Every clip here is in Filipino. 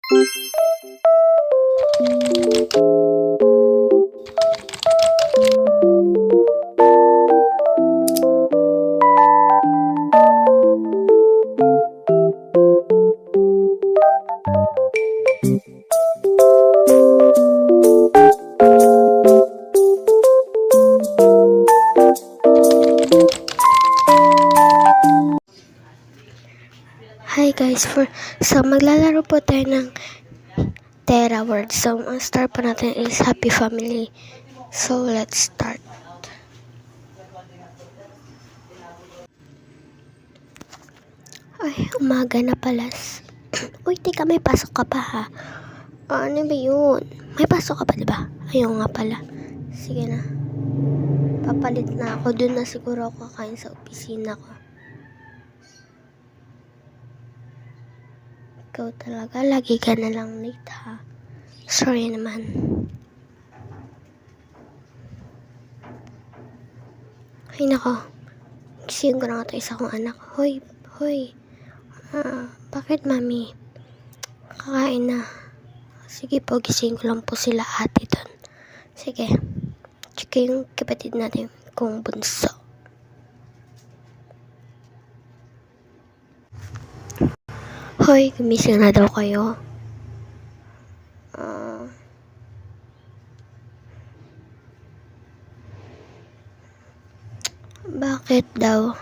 Hi guys, so maglalaro po tayo ng Terra World. So ang start po natin is Happy Family. So let's start. Ay, umaga na pala. Uy, teka, may pasok ka pa ha? Ano ba yun? May pasok ka pa, diba? Ayun nga pala. Sige na. Papalit na ako. Doon na siguro ako kakain sa opisina ko. Ikaw talaga, lagi ka na lang late ha. Sorry naman. Ay nako, gising ko na nga ito isa kong anak. Hoy. Bakit mami? Kakain na. Sige po, gising ko lang po sila ate doon. Sige. Tsaka yung kapatid natin kong bunso. Hoy, gumising na daw kayo. Bakit daw?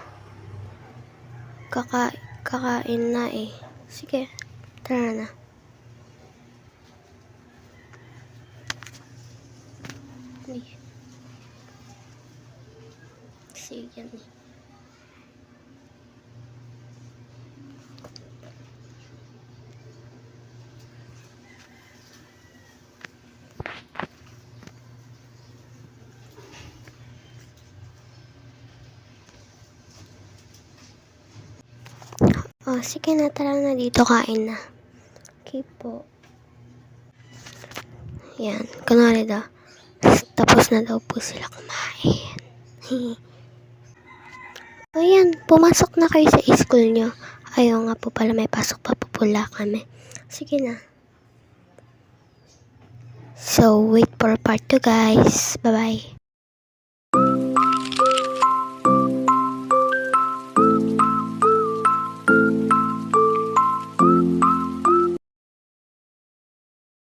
Kakain na eh. Sige, tara na. Sige yan eh. Oh, sige na, tara na dito, kain na. Okay po. Yan, kunwari daw. Tapos na daw po sila kumain. O yan, pumasok na kayo sa school nyo. Ayaw nga po pala, may pasok pa po pula kami. Sige na. So, wait for part 2 guys. Bye-bye.